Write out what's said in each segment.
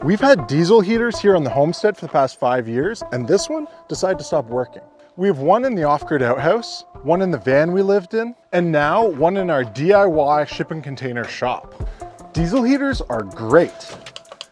We've had diesel heaters here on the Homestead for the past 5 years, and this one decided to stop working. We have one in the off-grid outhouse, one in the van we lived in, and now one in our DIY shipping container shop. Diesel heaters are great,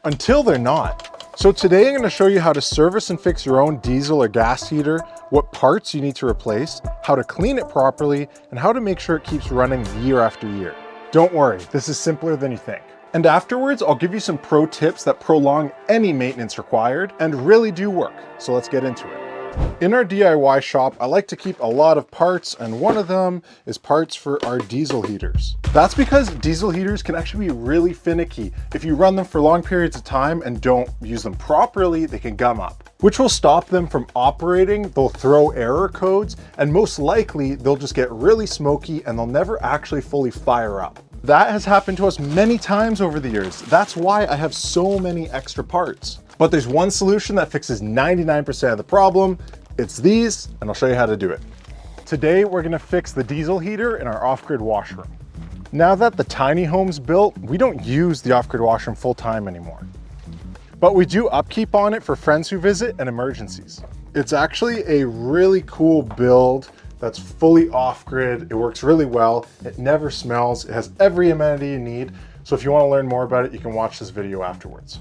until they're not. So today I'm going to show you how to service and fix your own diesel or gas heater, what parts you need to replace, how to clean it properly, and how to make sure it keeps running year after year. Don't worry, this is simpler than you think. And afterwards, I'll give you some pro tips that prolong any maintenance required and really do work. So let's get into it. In our DIY shop, I like to keep a lot of parts, and one of them is parts for our diesel heaters. That's because diesel heaters can actually be really finicky. If you run them for long periods of time and don't use them properly, they can gum up, which will stop them from operating. They'll throw error codes, and most likely they'll just get really smoky and they'll never actually fully fire up. That has happened to us many times over the years. That's why I have so many extra parts. But there's one solution that fixes 99% of the problem. It's these, and I'll show you how to do it. Today, we're gonna fix the diesel heater in our off-grid washroom. Now that the tiny home's built, we don't use the off-grid washroom full time anymore. But we do upkeep on it for friends who visit and emergencies. It's actually a really cool build that's fully off-grid. It works really well. It never smells. It has every amenity you need. So if you want to learn more about it, you can watch this video afterwards.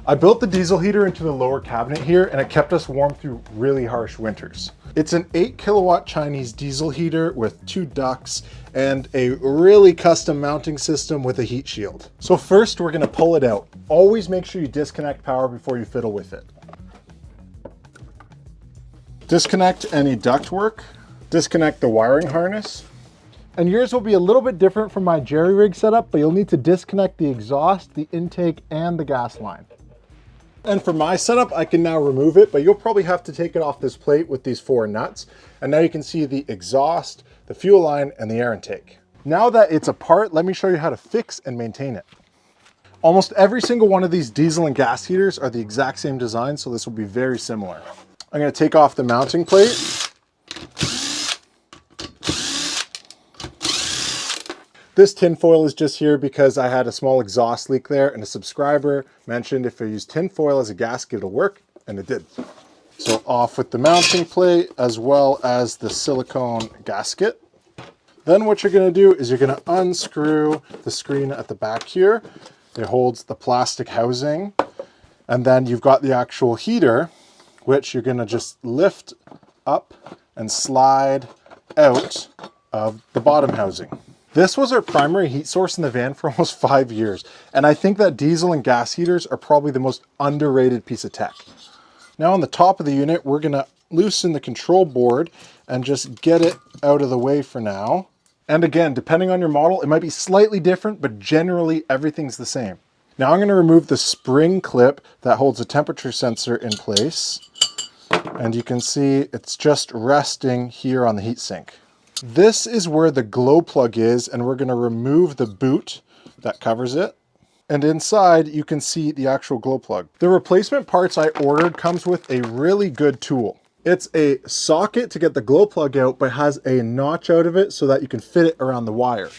I built the diesel heater into the lower cabinet here, and it kept us warm through really harsh winters. It's an 8 kilowatt Chinese diesel heater with 2 ducts and a really custom mounting system with a heat shield. So first we're going to pull it out. Always make sure you disconnect power before you fiddle with it. Disconnect any ductwork. Disconnect the wiring harness. And yours will be a little bit different from my jerry rig setup, but you'll need to disconnect the exhaust, the intake, and the gas line. And for my setup, I can now remove it, but you'll probably have to take it off this plate with these 4 nuts. And now you can see the exhaust, the fuel line, and the air intake. Now that it's apart, let me show you how to fix and maintain it. Almost every single one of these diesel and gas heaters are the exact same design, so this will be very similar. I'm going to take off the mounting plate. This tin foil is just here because I had a small exhaust leak there, and a subscriber mentioned if I use tin foil as a gasket, it'll work, and it did. So off with the mounting plate as well as the silicone gasket. Then what you're going to do is you're going to unscrew the screen at the back here. It holds the plastic housing, and then you've got the actual heater, which you're going to just lift up and slide out of the bottom housing. This was our primary heat source in the van for almost 5 years, and I think that diesel and gas heaters are probably the most underrated piece of tech. Now on the top of the unit, we're going to loosen the control board and just get it out of the way for now. And again, depending on your model, it might be slightly different, but generally everything's the same. Now I'm going to remove the spring clip that holds a temperature sensor in place, and you can see it's just resting here on the heatsink. This is where the glow plug is, and we're going to remove the boot that covers it. And inside you can see the actual glow plug. The replacement parts I ordered comes with a really good tool. It's a socket to get the glow plug out, but has a notch out of it so that you can fit it around the wire.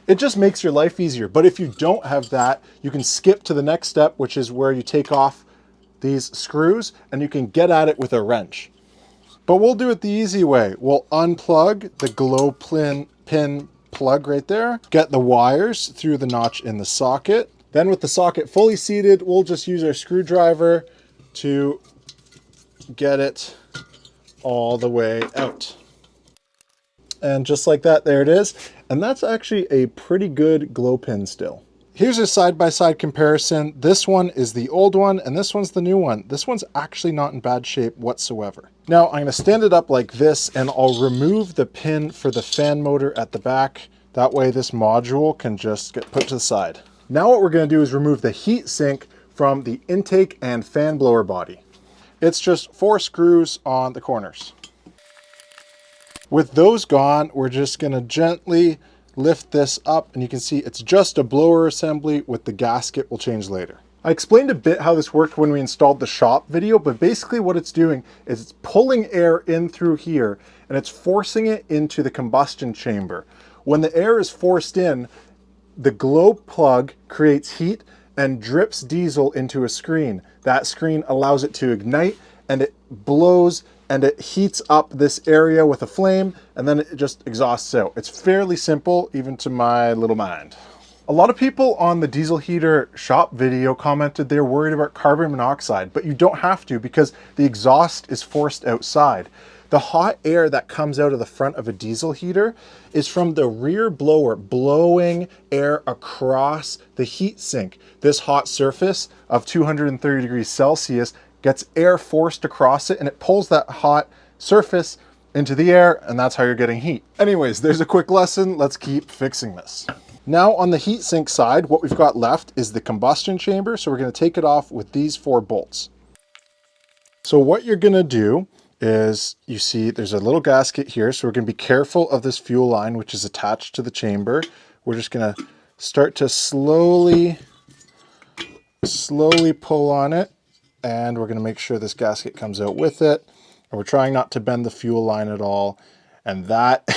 It just makes your life easier. But if you don't have that, you can skip to the next step, which is where you take off these screws and you can get at it with a wrench. But we'll do it the easy way. We'll unplug the glow pin plug right there, get the wires through the notch in the socket. Then with the socket fully seated, we'll just use our screwdriver to get it all the way out. And just like that, there it is. And that's actually a pretty good glow pin still. Here's a side-by-side comparison. This one is the old one and this one's the new one. This one's actually not in bad shape whatsoever. Now I'm going to stand it up like this, and I'll remove the pin for the fan motor at the back. That way this module can just get put to the side. Now what we're going to do is remove the heat sink from the intake and fan blower body. It's just 4 screws on the corners. With those gone, we're just going to gently lift this up, and you can see it's just a blower assembly with the gasket we'll change later. I explained a bit how this worked when we installed the shop video, but basically what it's doing is it's pulling air in through here and it's forcing it into the combustion chamber. When the air is forced in, the glow plug creates heat and drips diesel into a screen. That screen allows it to ignite, and it blows and it heats up this area with a flame, and then it just exhausts out. It's fairly simple, even to my little mind. A lot of people on the diesel heater shop video commented they're worried about carbon monoxide, but you don't have to because the exhaust is forced outside. The hot air that comes out of the front of a diesel heater is from the rear blower blowing air across the heat sink. This hot surface of 230 degrees Celsius gets air forced across it, and it pulls that hot surface into the air, and that's how you're getting heat. Anyways, there's a quick lesson. Let's keep fixing this. Now on the heatsink side, what we've got left is the combustion chamber. So we're going to take it off with these 4 bolts. So what you're going to do is, you see there's a little gasket here. So we're going to be careful of this fuel line, which is attached to the chamber. We're just going to start to slowly pull on it. And we're going to make sure this gasket comes out with it. And we're trying not to bend the fuel line at all. And that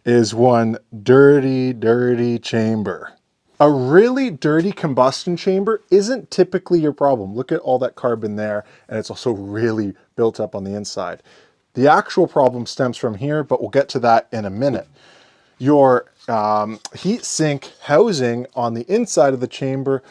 is one dirty, dirty chamber. A really dirty combustion chamber isn't typically your problem. Look at all that carbon there, and it's also really built up on the inside. The actual problem stems from here, but we'll get to that in a minute. Your heat sink housing on the inside of the chamber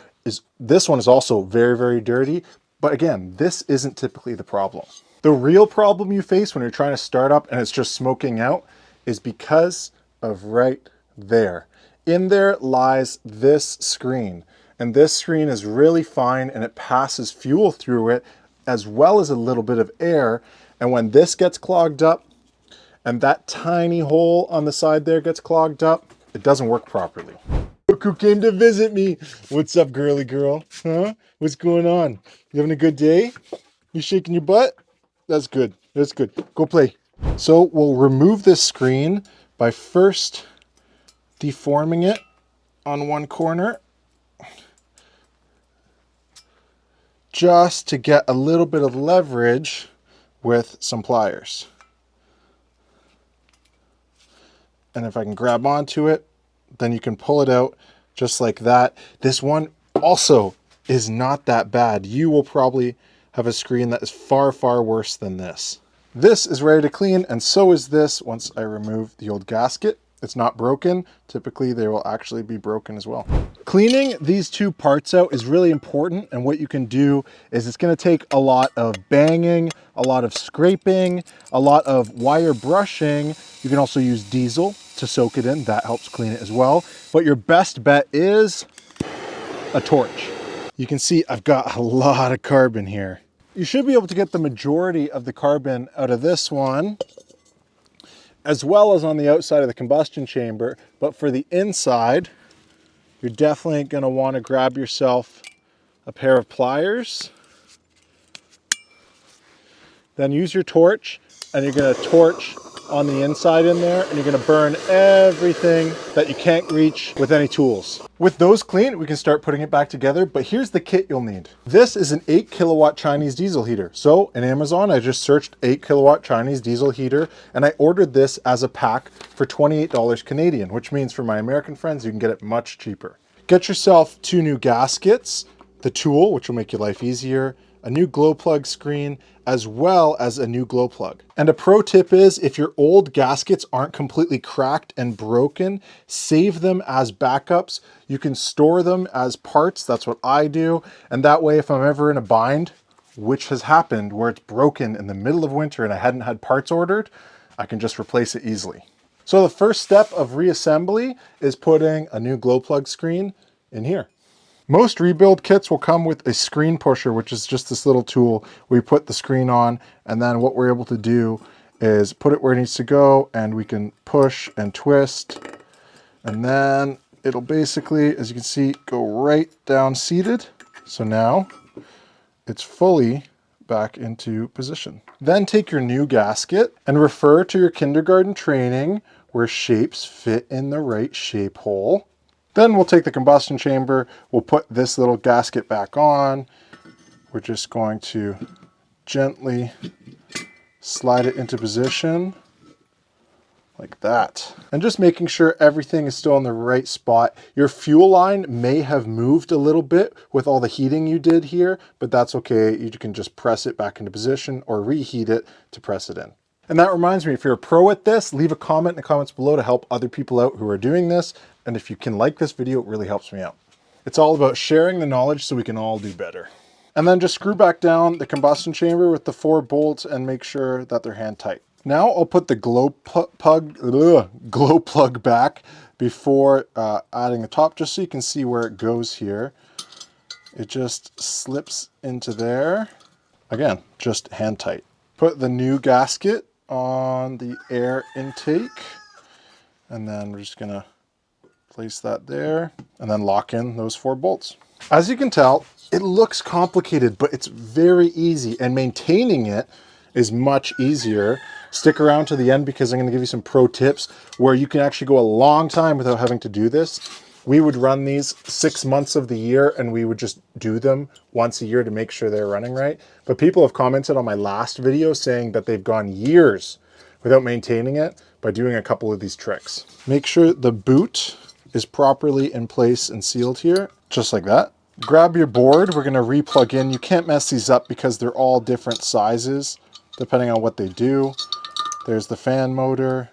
this one is also very, very dirty. But again, this isn't typically the problem. The real problem you face when you're trying to start up and it's just smoking out is because of right there. In there lies this screen, and this screen is really fine and it passes fuel through it as well as a little bit of air. And when this gets clogged up and that tiny hole on the side there gets clogged up, it doesn't work properly. Look who came to visit me. What's up, girly girl? Huh? What's going on? You having a good day? You shaking your butt? That's good. That's good. Go play. So we'll remove this screen by first deforming it on one corner, just to get a little bit of leverage with some pliers. And if I can grab onto it, then you can pull it out just like that. This one also is not that bad. You will probably have a screen that is far, far worse than this. This is ready to clean, and so is this once I remove the old gasket. It's not broken. Typically, they will actually be broken as well. Cleaning these 2 parts out is really important, and what you can do is it's going to take a lot of banging, a lot of scraping, a lot of wire brushing. You can also use diesel to soak it in. That helps clean it as well. But your best bet is a torch. You can see I've got a lot of carbon here. You should be able to get the majority of the carbon out of this one, as well as on the outside of the combustion chamber. But for the inside, you're definitely going to want to grab yourself a pair of pliers. Then use your torch, and you're going to torch on the inside in there, and you're going to burn everything that you can't reach with any tools. With those clean, we can start putting it back together, but here's the kit you'll need. This is an 8 kilowatt Chinese diesel heater. So in Amazon, I just searched 8 kilowatt Chinese diesel heater, and I ordered this as a pack for $28 Canadian, which means for my American friends, you can get it much cheaper. Get yourself 2 new gaskets, the tool, which will make your life easier, a new glow plug screen, as well as a new glow plug. And a pro tip is, if your old gaskets aren't completely cracked and broken, save them as backups. You can store them as parts. That's what I do. And that way, if I'm ever in a bind, which has happened where it's broken in the middle of winter and I hadn't had parts ordered, I can just replace it easily. So the first step of reassembly is putting a new glow plug screen in here. Most rebuild kits will come with a screen pusher, which is just this little tool where you put the screen on, and then what we're able to do is put it where it needs to go, and we can push and twist, and then it'll basically, as you can see, go right down seated. So now it's fully back into position. Then take your new gasket and refer to your kindergarten training where shapes fit in the right shape hole. Then we'll take the combustion chamber, we'll put this little gasket back on. We're just going to gently slide it into position. like that. And just making sure everything is still in the right spot. Your fuel line may have moved a little bit with all the heating you did here, but that's okay. You can just press it back into position or reheat it to press it in. And that reminds me, if you're a pro at this, leave a comment in the comments below to help other people out who are doing this. And if you can like this video, it really helps me out. It's all about sharing the knowledge so we can all do better. And then just screw back down the combustion chamber with the 4 bolts and make sure that they're hand tight. Now I'll put the glow plug back before adding the top, just so you can see where it goes here. It just slips into there. Again, just hand tight. Put the new gasket on the air intake, and then we're just gonna place that there and then lock in those 4 bolts. As you can tell, it looks complicated, but it's very easy, and maintaining it is much easier. Stick around to the end because I'm going to give you some pro tips where you can actually go a long time without having to do this. We would run these 6 months of the year, and we would just do them once a year to make sure they're running right. But people have commented on my last video saying that they've gone years without maintaining it by doing a couple of these tricks. Make sure the boot is properly in place and sealed here, just like that. Grab your board. We're going to re-plug in. You can't mess these up because they're all different sizes depending on what they do. There's the fan motor.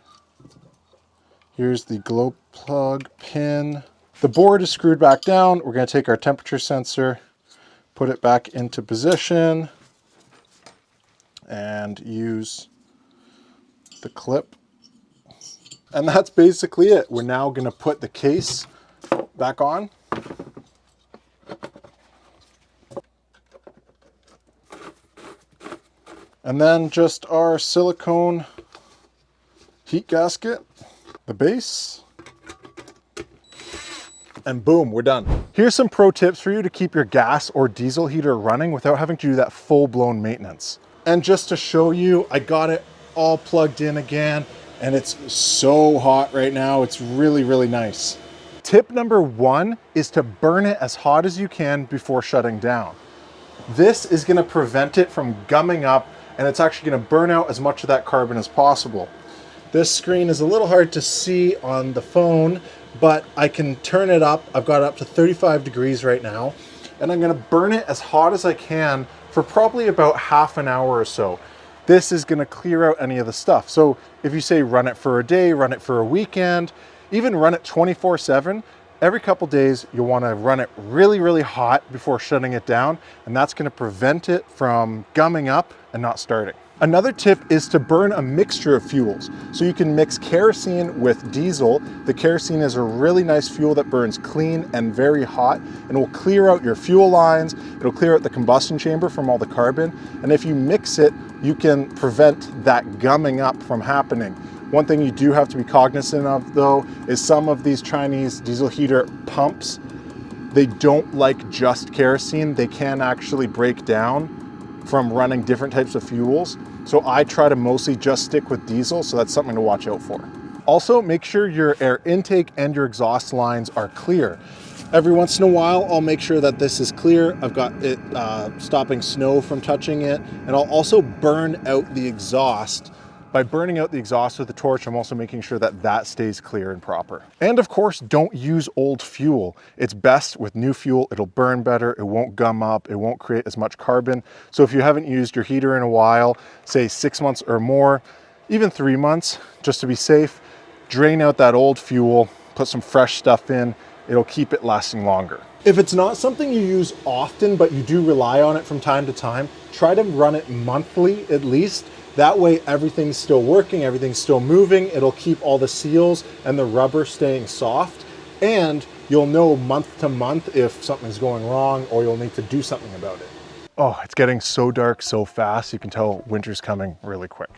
Here's the glow plug pin. The board is screwed back down. We're going to take our temperature sensor, put it back into position, and use the clip. And that's basically it. We're now going to put the case back on. And then just our silicone heat gasket, the base, and boom, we're done. Here's some pro tips for you to keep your gas or diesel heater running without having to do that full-blown maintenance. And just to show you, I got it all plugged in again, and it's so hot right now. It's really, really nice. Tip number 1 is to burn it as hot as you can before shutting down. This is going to prevent it from gumming up, and it's actually going to burn out as much of that carbon as possible. This screen is a little hard to see on the phone, but I can turn it up. I've got it up to 35 degrees right now, and I'm going to burn it as hot as I can for probably about half an hour or so. This is going to clear out any of the stuff. So if you say run it for a day, run it for a weekend, even run it 24/7, every couple days you'll want to run it really, really hot before shutting it down, and that's going to prevent it from gumming up and not starting. Another tip is to burn a mixture of fuels. So you can mix kerosene with diesel. The kerosene is a really nice fuel that burns clean and very hot, and will clear out your fuel lines. It'll clear out the combustion chamber from all the carbon. And if you mix it, you can prevent that gumming up from happening. One thing you do have to be cognizant of though, is some of these Chinese diesel heater pumps, they don't like just kerosene. They can actually break down from running different types of fuels. So I try to mostly just stick with diesel, so that's something to watch out for. Also, make sure your air intake and your exhaust lines are clear. Every once in a while, I'll make sure that this is clear. I've got it stopping snow from touching it, and I'll also burn out the exhaust. By burning out the exhaust with a torch, I'm also making sure that that stays clear and proper. And of course, don't use old fuel. It's best with new fuel. It'll burn better. It won't gum up. It won't create as much carbon. So if you haven't used your heater in a while, say 6 months or more, even 3 months, just to be safe, drain out that old fuel, put some fresh stuff in. It'll keep it lasting longer. If it's not something you use often, but you do rely on it from time to time, try to run it monthly at least. That way everything's still working, everything's still moving. It'll keep all the seals and the rubber staying soft, and you'll know month to month if something's going wrong or you'll need to do something about it. Oh, it's getting so dark so fast. You can tell winter's coming really quick.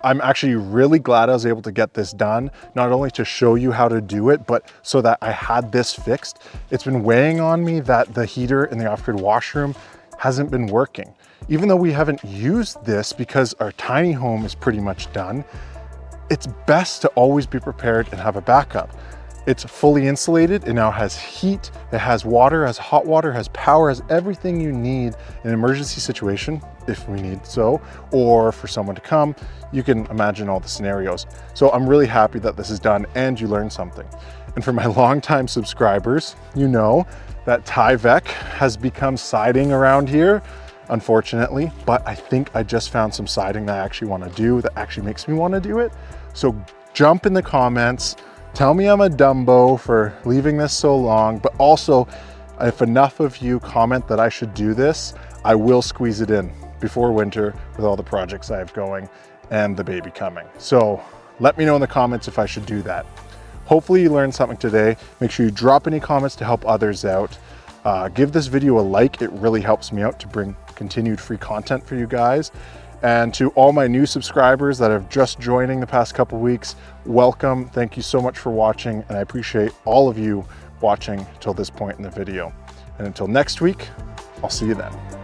I'm actually really glad I was able to get this done, not only to show you how to do it, but so that I had this fixed. It's been weighing on me that the heater in the off-grid washroom hasn't been working. Even though we haven't used this because our tiny home is pretty much done, it's best to always be prepared and have a backup. It's fully insulated. It now has heat, it has water, has hot water, has power, has everything you need in an emergency situation, if we need so, or for someone to come. You can imagine all the scenarios. So I'm really happy that this is done and you learned something. And for my longtime subscribers, you know that Tyvek has become siding around here, unfortunately, but I think I just found some siding that I actually want to do, that actually makes me want to do it. So jump in the comments, tell me I'm a Dumbo for leaving this so long, but also if enough of you comment that I should do this, I will squeeze it in before winter with all the projects I have going and the baby coming. So let me know in the comments if I should do that. Hopefully you learned something today. Make sure you drop any comments to help others out. Give this video a like. It really helps me out to bring continued free content for you guys. And to all my new subscribers that have just joining the past couple weeks, welcome. Thank you so much for watching, and I appreciate all of you watching till this point in the video. And until next week, I'll see you then.